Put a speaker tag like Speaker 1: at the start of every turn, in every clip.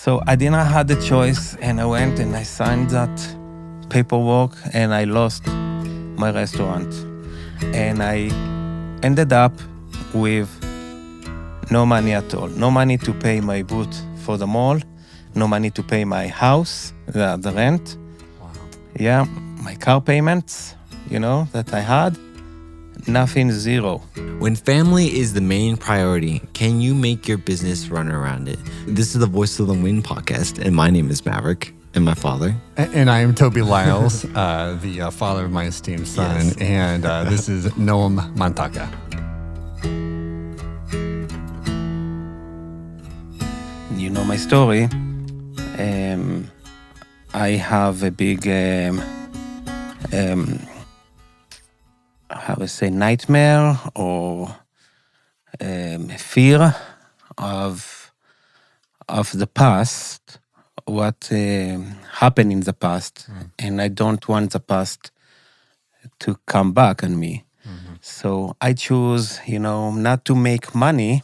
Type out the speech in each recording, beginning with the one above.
Speaker 1: So I didn't have the choice, and I went and I signed that paperwork, and I lost my restaurant. And I ended up with no money at all. No money to pay my booth for the mall. No money to pay my house, the rent.
Speaker 2: Wow.
Speaker 1: Yeah, my car payments, that I had. Nothing, zero.
Speaker 2: When family is the main priority, can you make your business run around it? This is the Voice of the Wind podcast, and my name is Maverick, and my father.
Speaker 3: And I am Toby Lyles, the father of my esteemed son,
Speaker 2: Yes.
Speaker 3: and this is Noam Mantaka.
Speaker 1: You know my story. I have a big, how I say, nightmare or fear of the past, what happened in the past, and I don't want the past to come back on me. So I choose, not to make money,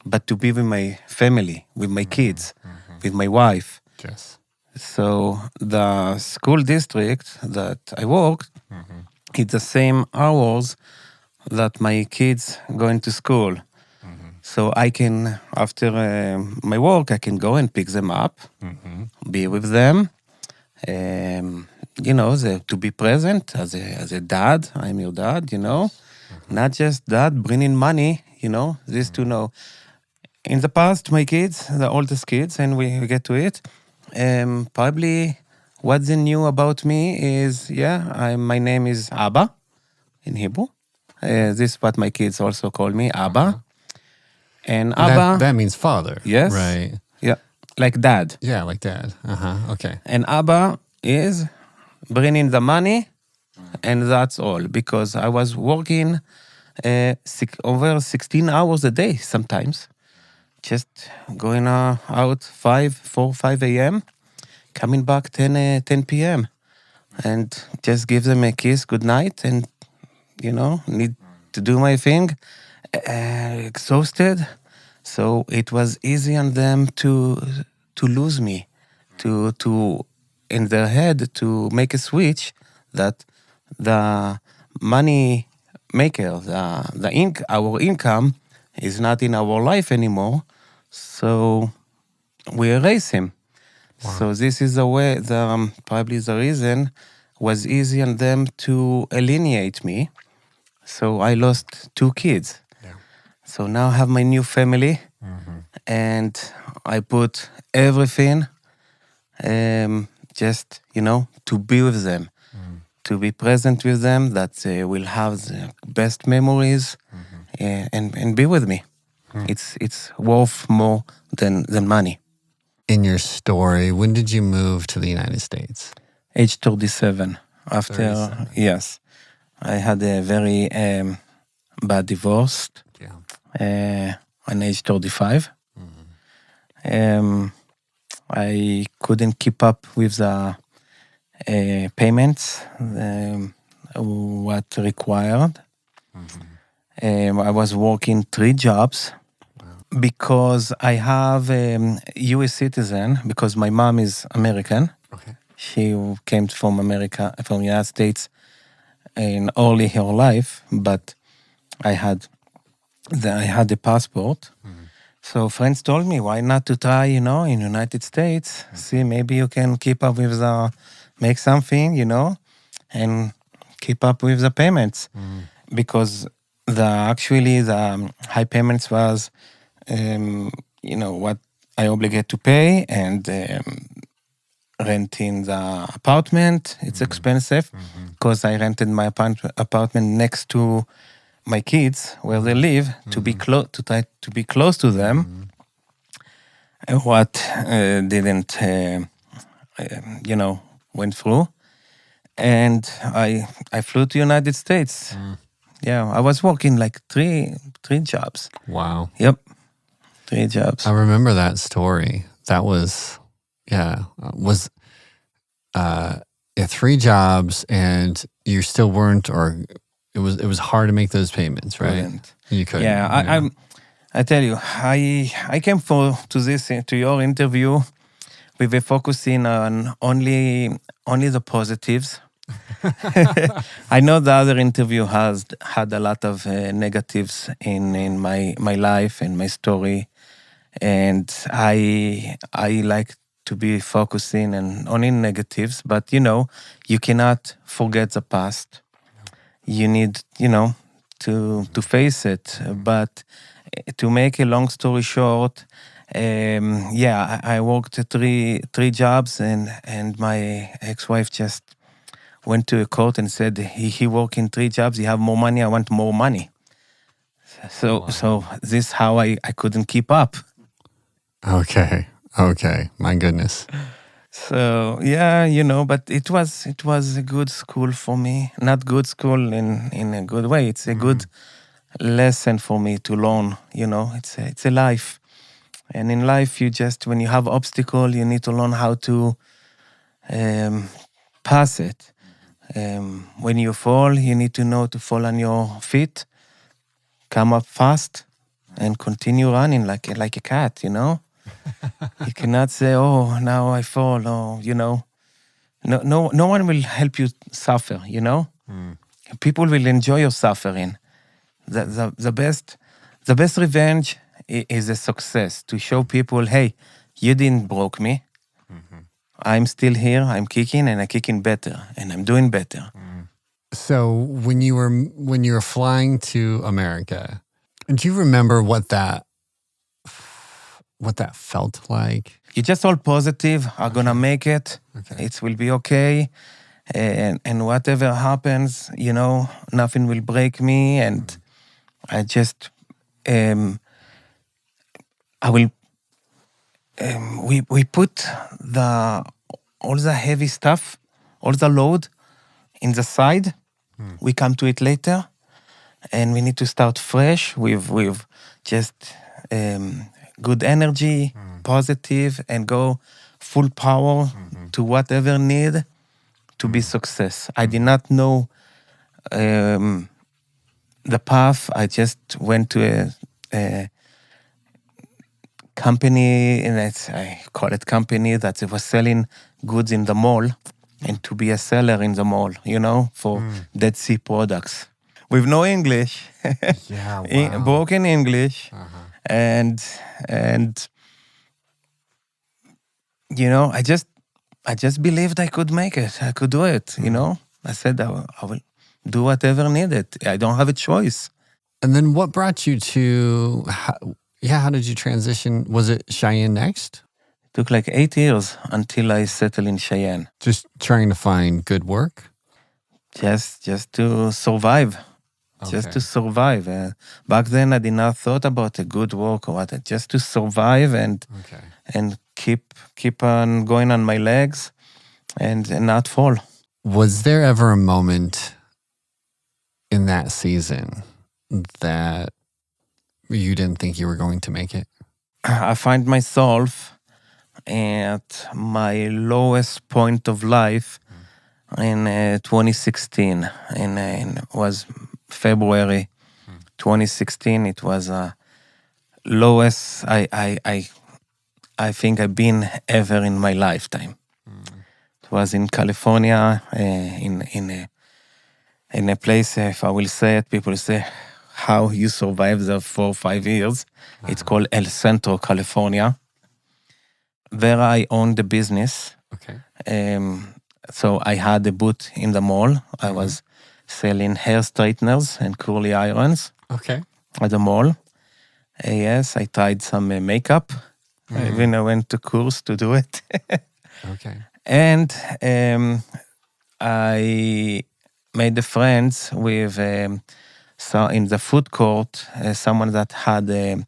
Speaker 1: but to be with my family, with my kids, with my wife.
Speaker 3: Yes.
Speaker 1: So the school district that I work, it's the same hours that my kids going to school. So I can, after my work, I can go and pick them up, be with them, to be present as a dad. I'm your dad, Not just dad, bringing money, this to know. In the past, my kids, the oldest kids, and we get to it, probably what's new about me is, my name is Abba in Hebrew. This is what my kids also call me, Abba. And Abba...
Speaker 3: That means father.
Speaker 1: Yes.
Speaker 3: Right.
Speaker 1: Yeah, like dad.
Speaker 3: Yeah, like dad. Okay.
Speaker 1: And Abba is bringing the money, and that's all. Because I was working over 16 hours a day sometimes. Just going out 5 a.m., coming back 10 p.m. And just give them a kiss, good night, and, need to do my thing. Exhausted. So it was easy on them to lose me, to in their head to make a switch that the money maker, our income is not in our life anymore. So we erase him. Wow. So this is the way, probably the reason was easy on them to alienate me. So I lost 2 kids. Yeah. So now I have my new family, and I put everything, just, to be with them, to be present with them, that they will have the best memories, and be with me. It's worth more than money.
Speaker 3: In your story, when did you move to the United States?
Speaker 1: Age 37. After 37. Yes, I had a very bad divorce. Yeah. On age 35. I couldn't keep up with the payments what required. I was working 3 jobs. Because I have a U.S. citizen, because my mom is American. Okay. She came from America, from the United States, in early her life, but I had the passport. So friends told me, why not to try, in United States, see, maybe you can keep up with make something, and keep up with the payments. Because the high payments was, what I obligate to pay, and renting the apartment, it's expensive, because I rented my apartment next to my kids where they live, to be to try to be close to them. What didn't went through, and I flew to United States. Yeah, I was working like three jobs.
Speaker 3: Wow.
Speaker 1: Yep. 3 jobs.
Speaker 3: I remember that story. That was 3 jobs, and you still weren't, or it was hard to make those payments, right? You couldn't.
Speaker 1: Yeah, I tell you, I came to your interview we were focusing on only the positives. I know the other interview has had a lot of negatives in my life and my story, and I like to be focusing and only negatives. But you cannot forget the past. You need to face it. But to make a long story short, I worked three jobs, and my ex-wife just went to a court and said he worked in three jobs. He have more money. I want more money. So this is how I couldn't keep up.
Speaker 3: Okay. My goodness.
Speaker 1: So but it was a good school for me. Not good school in a good way. It's a good lesson for me to learn. It's a life, and in life when you have obstacle, you need to learn how to pass it. When you fall, you need to know to fall on your feet, come up fast, and continue running like a cat. You cannot say, "Oh, now I fall." Or no one will help you suffer. People will enjoy your suffering. The best revenge is a success, to show people, hey, you didn't broke me. I'm still here. I'm kicking, and I'm kicking better, and I'm doing better.
Speaker 3: So when you were flying to America, do you remember what that felt like?
Speaker 1: You're just all positive. I'm gonna make it.
Speaker 3: Okay.
Speaker 1: It will be okay, and whatever happens, nothing will break me. And I just, I will. We put all the heavy stuff, all the load, in the side. We come to it later, and we need to start fresh with just good energy, positive, and go full power to whatever need to be success. I did not know the path. I just went to a company, and I call it company, that it was selling goods in the mall, and to be a seller in the mall, for Dead Sea products. With no English,
Speaker 3: Yeah, wow.
Speaker 1: broken English, and I just believed I could make it. I could do it. I said I will do whatever needed. I don't have a choice.
Speaker 3: And then what brought you to, how did you transition? Was it Cheyenne next?
Speaker 1: It took like 8 years until I settled in Cheyenne.
Speaker 3: Just trying to find good work?
Speaker 1: Just to survive. Just to survive. Back then, I did not thought about a good work or what. Just to survive and keep on going on my legs and not fall.
Speaker 3: Was there ever a moment in that season that you didn't think you were going to make it?
Speaker 1: I find myself at my lowest point of life in 2016. And it was February 2016. It was lowest I think I've been ever in my lifetime. It was in California, in a place, if I will say it, people say, how you survived the 4 or 5 years. It's called El Centro, California. There I owned the business.
Speaker 3: Okay.
Speaker 1: So I had a booth in the mall. I was selling hair straighteners and curly irons at the mall. Yes, I tried some makeup. Even I went to course to do it.
Speaker 3: Okay.
Speaker 1: And I made a friends with so in the food court, someone that had a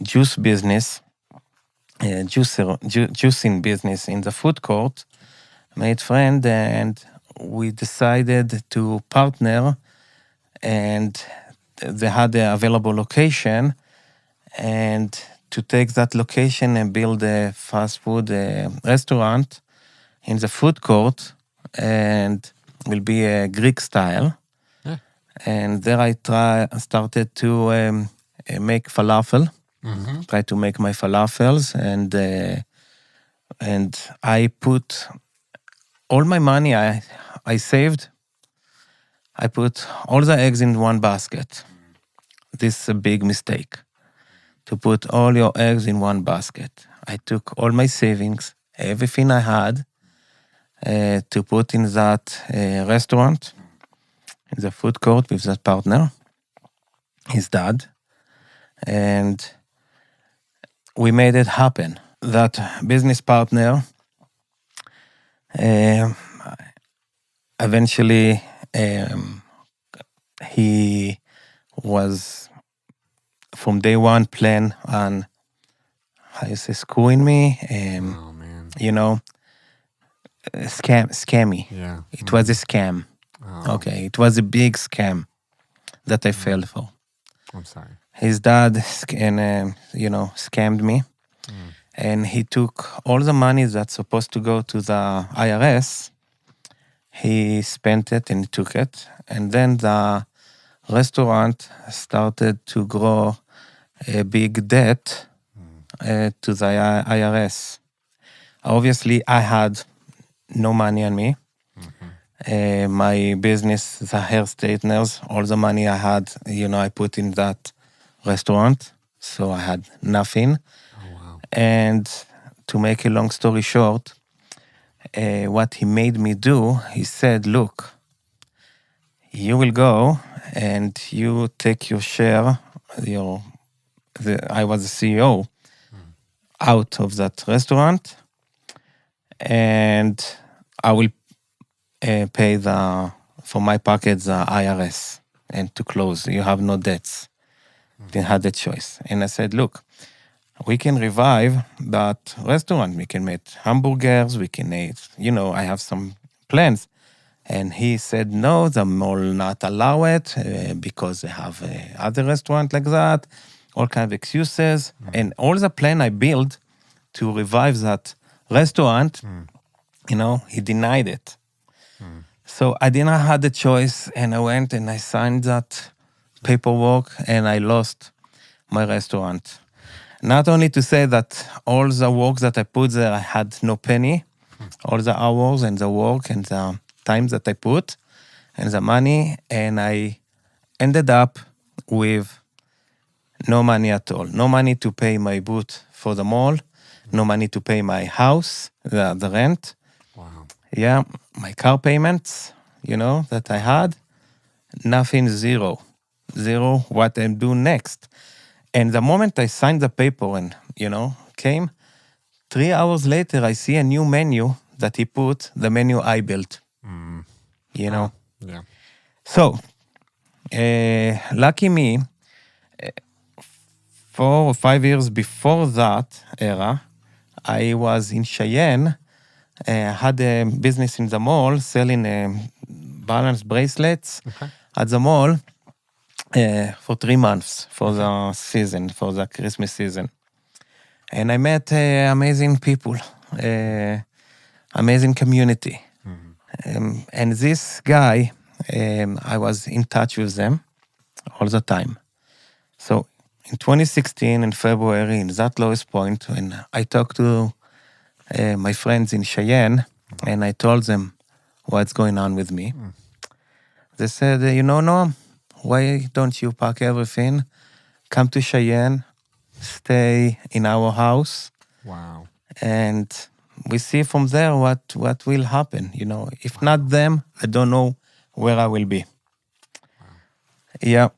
Speaker 1: juice business, juicing business in the food court. Made friend, and we decided to partner, and they had the available location, and to take that location and build a fast food restaurant in the food court, and will be a Greek style.
Speaker 3: Yeah.
Speaker 1: And there I started to make falafel. Try to make my falafels, and and I put all my money I saved. I put all the eggs in one basket. This is a big mistake, to put all your eggs in one basket. I took all my savings, everything I had, to put in that restaurant, in the food court with that partner, his dad, and we made it happen. That business partner eventually he was from day one plan on how you say screwing me,
Speaker 3: Oh man.
Speaker 1: scammy.
Speaker 3: Yeah.
Speaker 1: It was a scam.
Speaker 3: Oh,
Speaker 1: Okay, it was a big scam that I fell for.
Speaker 3: I'm sorry.
Speaker 1: His dad scammed me, and he took all the money that's supposed to go to the IRS. He spent it and took it, and then the restaurant started to grow a big debt to the IRS. Obviously, I had no money on me. My business, the hair straighteners, all the money I had, I put in that restaurant. So I had nothing.
Speaker 3: Oh wow.
Speaker 1: And to make a long story short, what he made me do, he said, look, you will go and you take your share, I was the CEO, out of that restaurant, and I will pay for my pocket the IRS and to close. You have no debts. They had the choice. And I said, look, we can revive that restaurant. We can make hamburgers. We can eat, I have some plans. And he said, no, the mall not allow it because they have other restaurant like that, all kind of excuses. And all the plan I built to revive that restaurant, he denied it. So I didn't have the choice, and I went and I signed that paperwork, and I lost my restaurant. Not only to say that all the work that I put there, I had no penny, all the hours and the work and the time that I put and the money, and I ended up with no money at all. No money to pay my boot for the mall, no money to pay my house, the rent.
Speaker 3: Wow.
Speaker 1: Yeah, my car payments, that I had, nothing, zero. Zero, what I do next. And the moment I signed the paper and, came, 3 hours later, I see a new menu that he put, the menu I built,
Speaker 3: Yeah.
Speaker 1: So, lucky me, 4 or 5 years before that era, I was in Cheyenne, had a business in the mall selling balance bracelets at the mall for 3 months for the season, for the Christmas season. And I met amazing people, amazing community. And this guy, I was in touch with them all the time. So in 2016, in February, in that lowest point, when I talked to my friends in Cheyenne, and I told them what's going on with me, they said, Noam, why don't you pack everything, come to Cheyenne, stay in our house,
Speaker 3: Wow.
Speaker 1: and we see from there what will happen. If not them, I don't know where I will be. Yeah.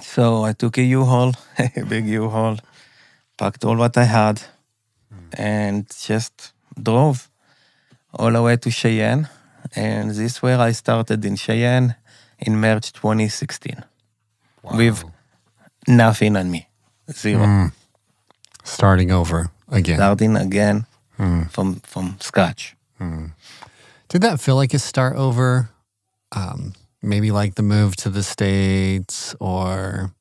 Speaker 1: So I took a U-Haul, a big U-Haul, packed all what I had, and just drove all the way to Cheyenne. And this is where I started in Cheyenne in March 2016.
Speaker 3: Wow.
Speaker 1: With nothing on me. Zero.
Speaker 3: Starting over again.
Speaker 1: Starting again from scratch.
Speaker 3: Did that feel like a start over? Maybe like the move to the States, or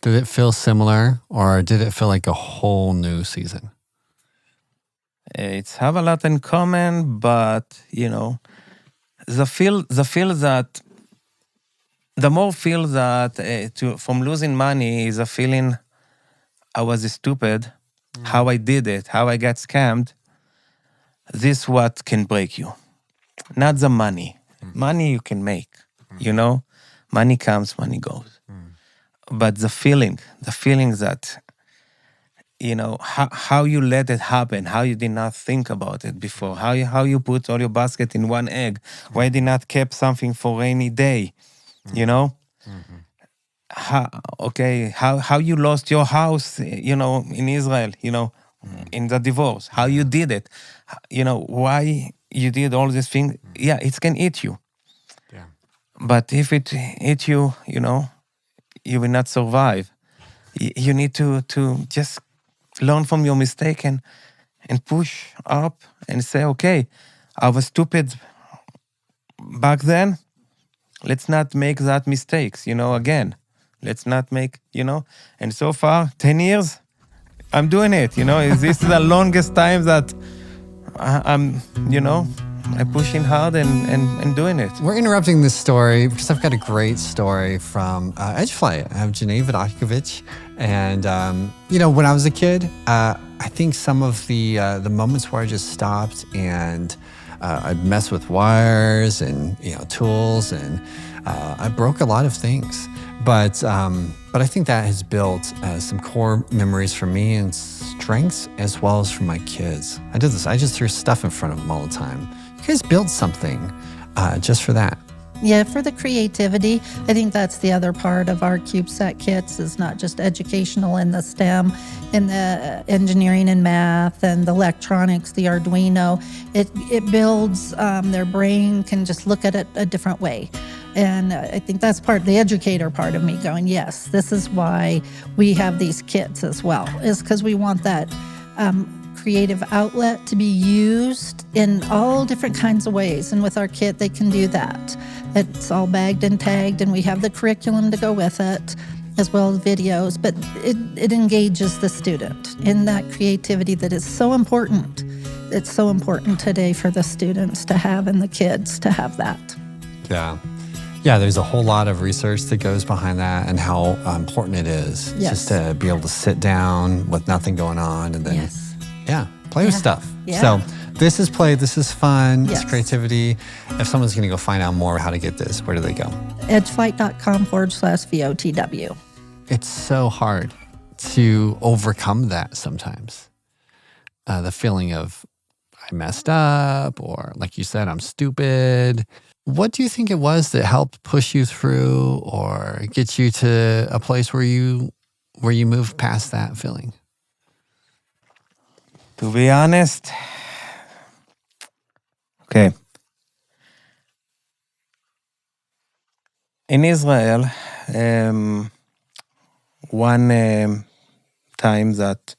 Speaker 3: did it feel similar, or did it feel like a whole new season?
Speaker 1: It's have a lot in common, but the feel that the more feel that from losing money is a feeling I was stupid, how I did it, how I got scammed, this what can break you. Not the money. Money you can make, Money comes, money goes. But the feeling that, how you let it happen, how you did not think about it before, how you put all your basket in one egg, why you did not keep something for rainy day, how you lost your house, in Israel, in the divorce, how you did it, why you did all these things. Yeah, it can eat you.
Speaker 3: Yeah.
Speaker 1: But if it eat you, you will not survive. You need to just learn from your mistake and push up and say, okay, I was stupid back then. Let's not make that mistakes, again. Let's not make, And so far, 10 years, I'm doing it, This is the longest time that I'm pushing hard and doing it.
Speaker 3: We're interrupting this story because I've got a great story from Edge Flight. I have Janae Vidakovich. And, when I was a kid, I think some of the moments where I just stopped and I'd mess with wires and, tools, and I broke a lot of things. But I think that has built some core memories for me and strengths as well as for my kids. I did this. I just threw stuff in front of them all the time. You guys built something just for that.
Speaker 4: Yeah, for the creativity. I think that's the other part of our CubeSat kits is not just educational in the STEM, in the engineering and math and the electronics, the Arduino. It builds their brain can just look at it a different way. And I think that's the educator part of me going, yes, this is why we have these kits as well, is because we want that creative outlet to be used in all different kinds of ways. And with our kit, they can do that. It's all bagged and tagged, and we have the curriculum to go with it, as well as videos. But it engages the student in that creativity that is so important. It's so important today for the students to have and the kids to have that.
Speaker 3: Yeah. Yeah, there's a whole lot of research that goes behind that and how important it is just to be able to sit down with nothing going on and then, play with stuff.
Speaker 4: Yeah.
Speaker 3: So this is play, this is fun,
Speaker 4: Yes.
Speaker 3: it's creativity. If someone's going to go find out more how to get this, where do they go?
Speaker 4: edgeflight.com/VOTW.
Speaker 3: It's so hard to overcome that sometimes. The feeling of I messed up, or like you said, I'm stupid. What do you think it was that helped push you through or get you to a place where you moved past that feeling?
Speaker 1: To be honest, okay. In Israel, one time that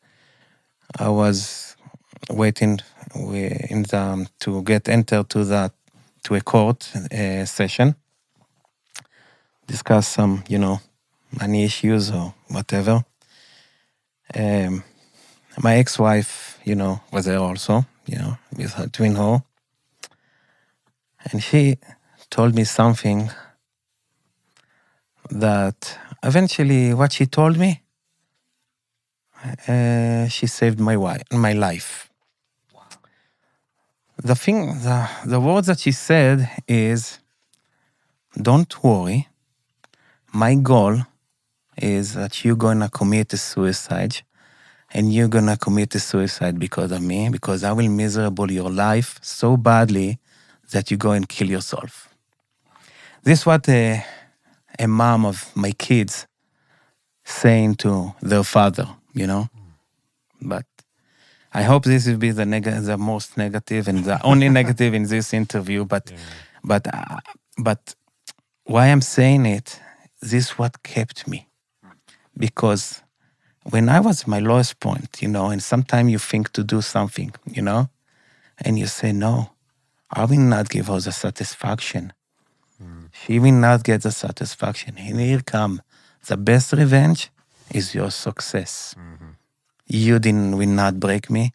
Speaker 1: I was waiting to get entered to a court session, discuss some, money issues or whatever. My ex-wife, was there also, with her twin her. And she told me something that eventually what she told me, she saved my life. The words that she said is, don't worry, my goal is that you're gonna commit a suicide, and you're gonna commit a suicide because of me, because I will miserable your life so badly that you go and kill yourself. This is what a mom of my kids saying to their father, But I hope this will be the most negative and the only negative in this interview. But why I'm saying it, this is what kept me. Because when I was at my lowest point, and sometimes you think to do something, and you say, no, I will not give her the satisfaction. She will not get the satisfaction. And here come the best revenge is your success. You will not break me.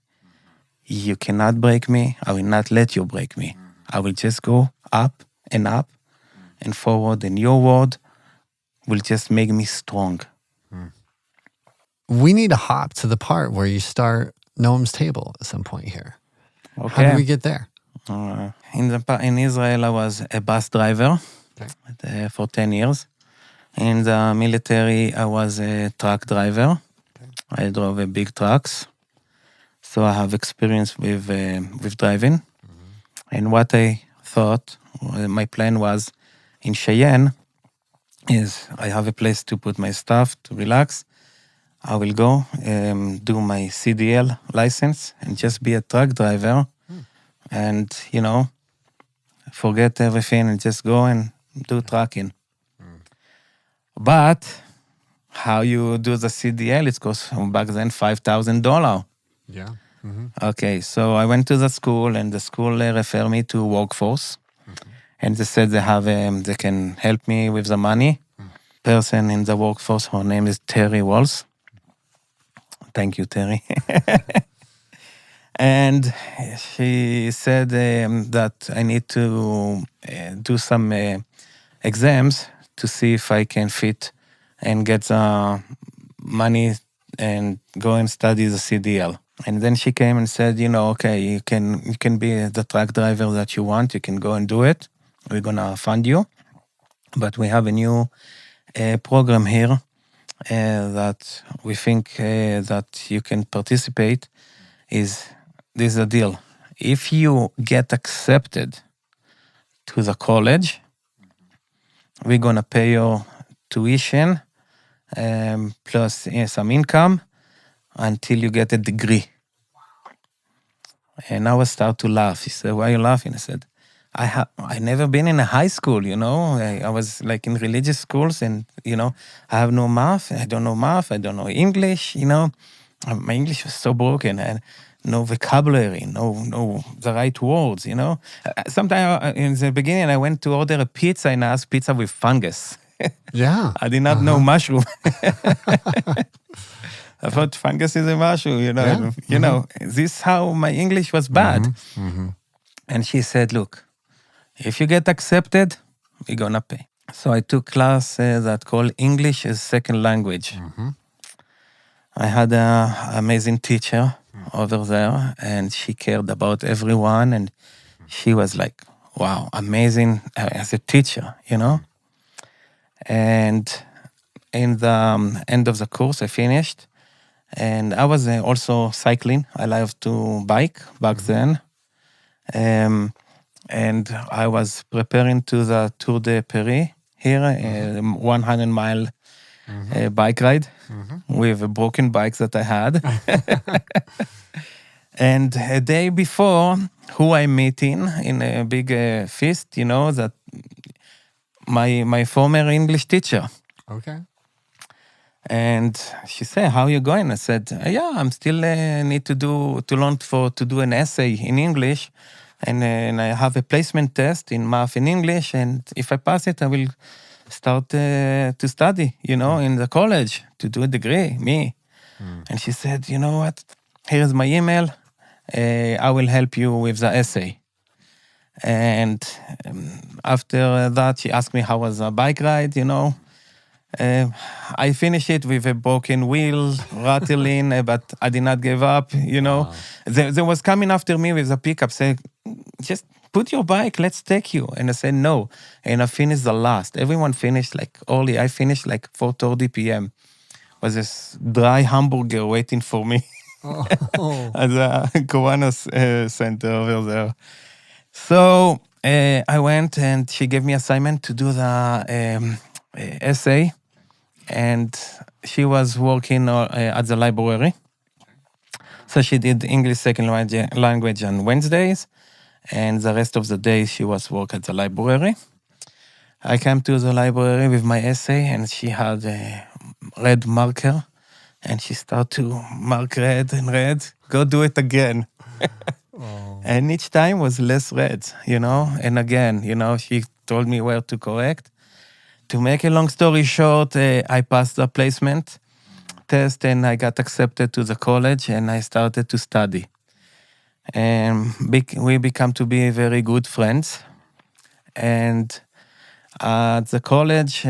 Speaker 1: You cannot break me. I will not let you break me. I will just go up and forward, and your word will just make me strong.
Speaker 3: We need to hop to the part where you start Noam's table at some point here. How
Speaker 1: Okay.
Speaker 3: did we get there?
Speaker 1: In Israel, I was a bus driver for 10 years. In the military, I was a truck driver. I drove big trucks. So I have experience with driving. And what I thought, my plan was in Cheyenne, is I have a place to put my stuff to relax. I will go do my CDL license and just be a truck driver and, forget everything and just go and do trucking. But how you do the CDL, it costs back then $5,000.
Speaker 3: Yeah.
Speaker 1: Okay, so I went to the school and the school referred me to workforce. And they said they can help me with the money. Person in the workforce, her name is Terry Walls. Thank you, Terry. And she said that I need to do some exams to see if I can fit and get the money and go and study the CDL. And then she came and said, okay, you can be the truck driver that you want. You can go and do it. We're gonna fund you. But we have a new program here that we think that you can participate. This is a deal. If you get accepted to the college, we're gonna pay your tuition plus some income until you get a degree. And I was start to laugh. He said, "Why are you laughing?" I said, I never been in a high school, I was like in religious schools and, I have no math. I don't know math. I don't know English, My English was so broken and no vocabulary, no the right words, Sometimes in the beginning, I went to order a pizza and I asked pizza with fungus.
Speaker 3: Yeah.
Speaker 1: I did not know mushroom. I thought fungus is a mushroom, This is how my English was bad. And she said, look, if you get accepted, we're gonna pay. So I took class that called English as second language. I had an amazing teacher over there, and she cared about everyone, and she was like, wow, amazing as a teacher, And in the end of the course, I finished, and I was also cycling. I loved to bike back then. And I was preparing to the Tour de Paris here, 100-mile bike ride with a broken bike that I had. And a day before, who I'm meeting in a big feast, that my former English teacher.
Speaker 3: Okay.
Speaker 1: And she said, "How are you going?" I said, "Yeah, I'm still need to learn to do an essay in English, and I have a placement test in math and English, and if I pass it, I will start to study, in the college to do a degree, me." And she said, "You know what? Here's my email. I will help you with the essay." And after that, she asked me how was the bike ride, I finished it with a broken wheel, rattling, but I did not give up, Wow. They was coming after me with a pickup saying, "Just put your bike, let's take you." And I said, "No." And I finished the last. Everyone finished like early. I finished like 4:30 p.m. Was this dry hamburger waiting for me at the Kiwanis Center over there. So I went and she gave me assignment to do the essay. And she was working at the library. So she did English second language on Wednesdays, and the rest of the day she was work at the library. I came to the library with my essay, and she had a red marker, and she started to mark red and red. Go do it again. And each time was less red, And again, she told me where to correct. To make a long story short, I passed the placement test and I got accepted to the college and I started to study. And we became to be very good friends. And at the college,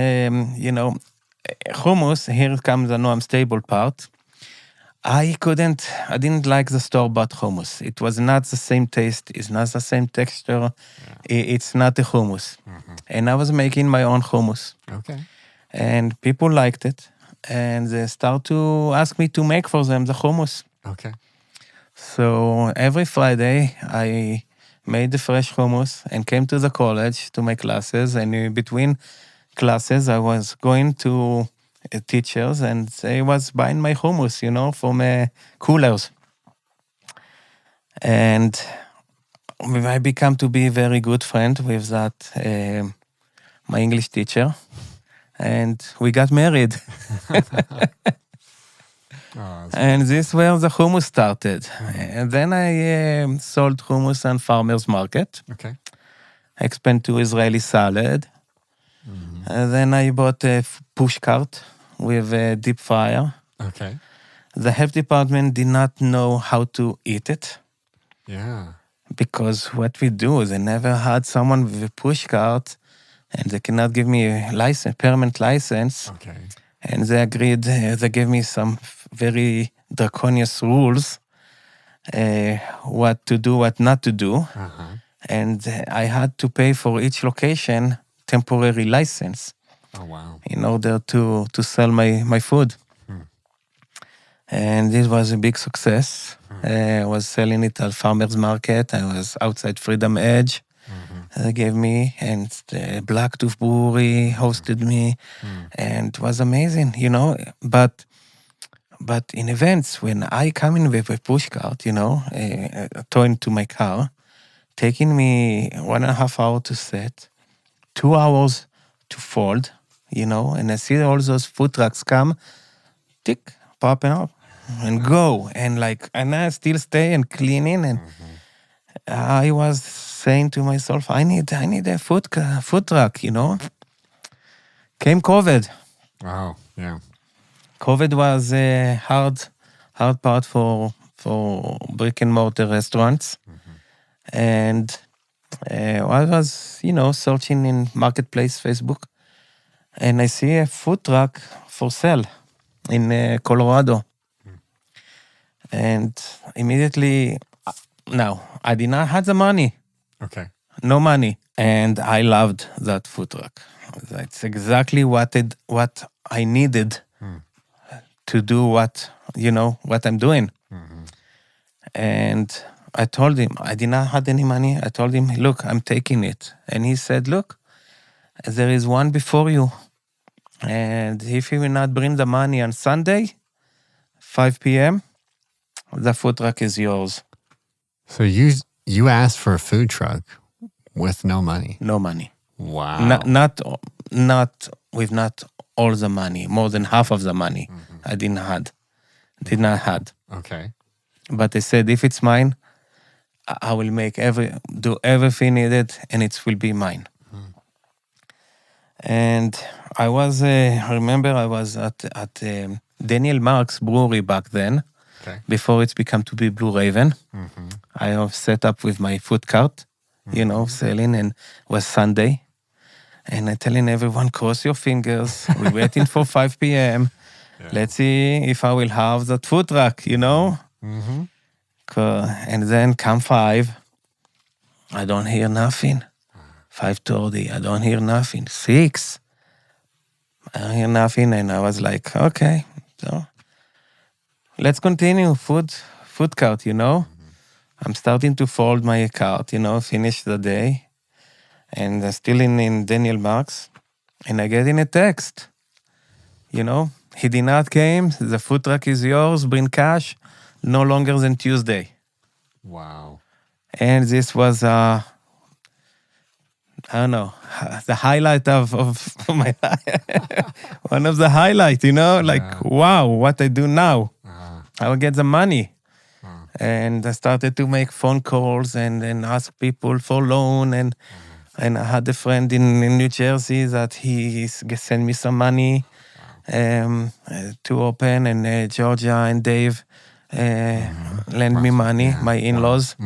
Speaker 1: hummus, here comes the Noam stable part. I didn't like the store-bought hummus. It was not the same taste, it's not the same texture, it's not a hummus. And I was making my own hummus.
Speaker 3: Okay.
Speaker 1: And people liked it. And they start to ask me to make for them the hummus.
Speaker 3: Okay.
Speaker 1: So every Friday, I made the fresh hummus and came to the college to my classes. And in between classes, I was going to teachers and they was buying my hummus, from coolers. And I became to be a very good friend with that, my English teacher. And we got married. And this where the hummus started. And then I sold hummus on farmer's market.
Speaker 3: Okay.
Speaker 1: I expanded to Israeli salad. And then I bought a push cart with a deep fryer.
Speaker 3: Okay.
Speaker 1: The health department did not know how to eat it.
Speaker 3: Yeah.
Speaker 1: Because what we do is they never had someone with a push cart and they cannot give me a license, permanent license.
Speaker 3: Okay.
Speaker 1: And they agreed, they gave me some very draconian rules, what to do, what not to do. And I had to pay for each location temporary license
Speaker 3: Oh, wow.
Speaker 1: in order to sell my food. And it was a big success. I was selling it at farmer's market. I was outside Freedom Edge. They gave me, and the Black Tooth Brewery hosted me, and it was amazing, But in events, when I come in with a push cart, towing to my car, taking me 1.5 hours to set, 2 hours to fold, and I see all those food trucks come, tick, popping up, and go, and I still stay and cleaning, and I was saying to myself, I need a food truck, Came COVID.
Speaker 3: Wow. Yeah.
Speaker 1: COVID was a hard part for brick and mortar restaurants. And I was, searching in Marketplace, Facebook, and I see a food truck for sale in Colorado. And immediately, now, I did not have the money.
Speaker 3: Okay.
Speaker 1: No money. And I loved that food truck. That's exactly what I needed to do what I'm doing. And I told him, I did not have any money. I told him, look, I'm taking it. And he said, look, there is one before you. And if you will not bring the money on Sunday, 5 p.m., the food truck is yours.
Speaker 3: So you asked for a food truck with no money.
Speaker 1: No money.
Speaker 3: Wow.
Speaker 1: Not all the money, more than half of the money I did not had.
Speaker 3: Okay.
Speaker 1: But I said, if it's mine, I will do everything needed, and it will be mine. And I was, remember, I was at Daniel Mark's brewery back then, before it's become to be Blue Raven. I have set up with my food cart, selling, and it was Sunday. And I'm telling everyone, cross your fingers. We're waiting for 5 p.m. Yeah. Let's see if I will have that food truck, And then come 5. I don't hear nothing. 5:30, I don't hear nothing. 6, I don't hear nothing. And I was like, okay, so let's continue. Food cart, I'm starting to fold my cart, finish the day. And still in Daniel Mark's. And I get in a text, he did not came. The food truck is yours. Bring cash. No longer than Tuesday.
Speaker 3: Wow.
Speaker 1: And this was, I don't know, the highlight of my life. One of the highlights, wow, what I do now. I will get the money. And I started to make phone calls and ask people for loan. And I had a friend in New Jersey that he sent me some money to open. And Georgia and Dave lend me money, my in-laws,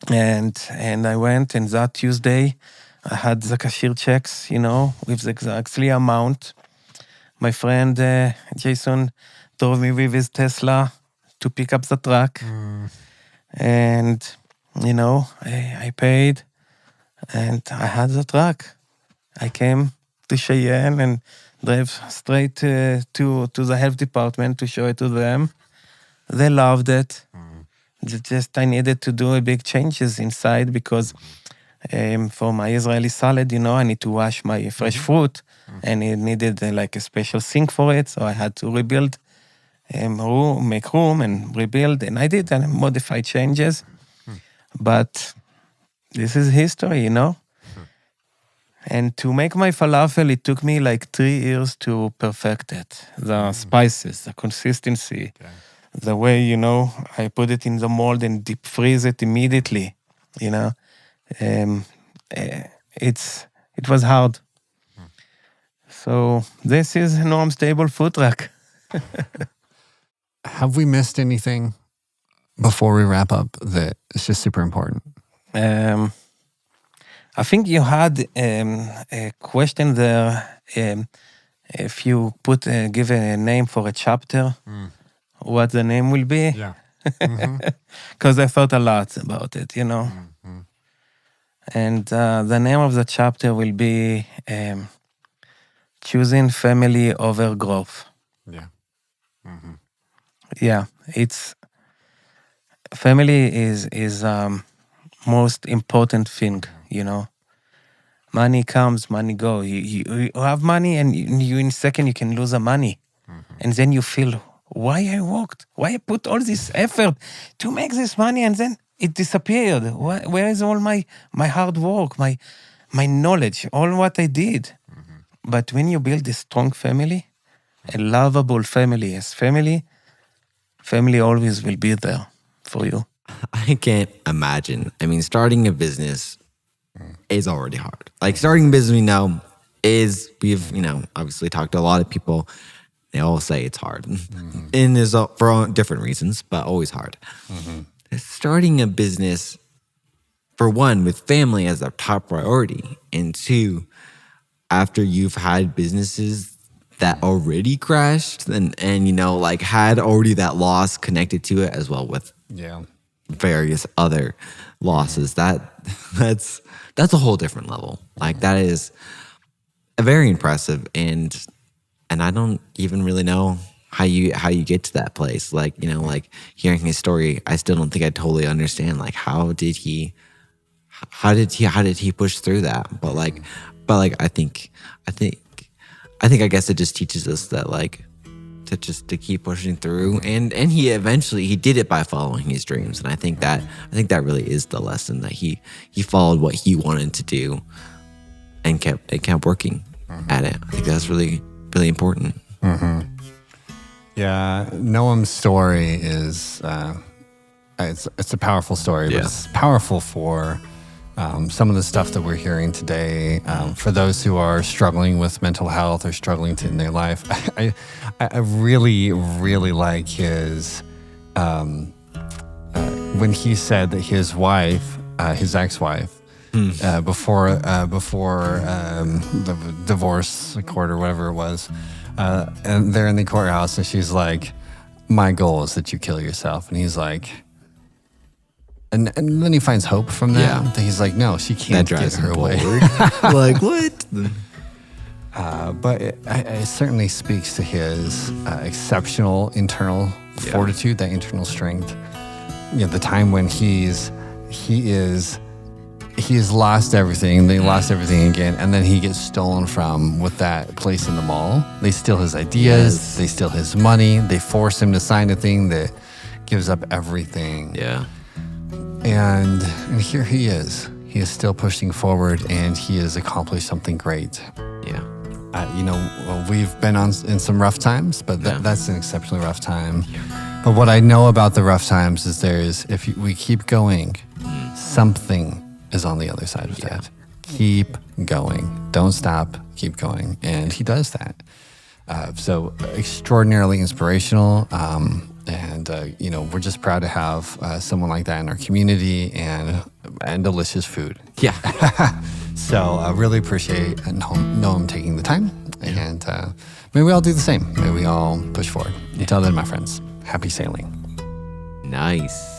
Speaker 1: And I went, and that Tuesday, I had the cashier checks, with the exactly amount. My friend Jason drove me with his Tesla to pick up the truck. And, I paid and I had the truck. I came to Cheyenne and drove straight to the health department to show it to them. They loved it. Just I needed to do a big changes inside because for my Israeli salad, I need to wash my fresh fruit, and it needed like a special sink for it. So I had to rebuild, make room and rebuild, and I did and modify changes. But this is history, And to make my falafel, it took me like 3 years to perfect it. The spices, the consistency, the way, I put it in the mold and deep freeze it immediately, It was hard. So this is Noam's Table Food Truck.
Speaker 3: Have we missed anything before we wrap up that is just super important?
Speaker 1: I think you had a question there. If you give a name for a chapter, what the name will be?
Speaker 3: Yeah.
Speaker 1: Because I thought a lot about it, And the name of the chapter will be Choosing Family Over Growth.
Speaker 3: Yeah.
Speaker 1: Yeah, it's family is most important thing, Money comes, money go. You have money, and you in a second you can lose the money, and then you feel why I worked, why I put all this effort to make this money, and then it disappeared. Where is all my hard work, my knowledge, all what I did? But when you build a strong family, a lovable family as family always will be there for you.
Speaker 2: I can't imagine. I mean, starting a business is already hard. Like starting a business we know we've obviously talked to a lot of people. They all say it's hard. And is for different reasons, but always hard. Starting a business, for one, with family as a top priority, and two, after you've had businesses that already crashed and had already that loss connected to it, as well with various other losses, that's a whole different level. Like that is very impressive, and I don't even really know how you get to that place. Like hearing his story, I still don't think I totally understand. Like how did he push through that? But I guess it just teaches us that to keep pushing through, and he did it by following his dreams, and I think that really is the lesson, that he followed what he wanted to do and kept working at it. I think that's really, really important.
Speaker 3: Yeah, Noam's story is it's a powerful story, but it's powerful for some of the stuff that we're hearing today. For those who are struggling with mental health or struggling in their life, I really, really like his when he said that his wife, his ex-wife, before the divorce court or whatever it was, and they're in the courthouse, and she's like, "My goal is that you kill yourself," and he's like. And then he finds hope from that.
Speaker 2: Yeah.
Speaker 3: That he's like, no, she can't get her away.
Speaker 2: Like, what?
Speaker 3: But it certainly speaks to his exceptional internal fortitude, that internal strength. The time when he has lost everything, they lost everything again, and then he gets stolen from with that place in the mall. They steal his ideas, they steal his money, they force him to sign a thing that gives up everything.
Speaker 2: Yeah.
Speaker 3: And here he is. He is still pushing forward, and he has accomplished something great.
Speaker 2: Yeah.
Speaker 3: We've been in some rough times, but that's an exceptionally rough time. Yeah. But what I know about the rough times is if we keep going, something is on the other side of that. Keep going. Don't stop. Keep going. And he does that. So extraordinarily inspirational. And we're just proud to have someone like that in our community, and delicious food.
Speaker 2: Yeah.
Speaker 3: So I really appreciate Noam taking the time. And may we all do the same. May we all push forward. Until then, my friends, happy sailing.
Speaker 2: Nice.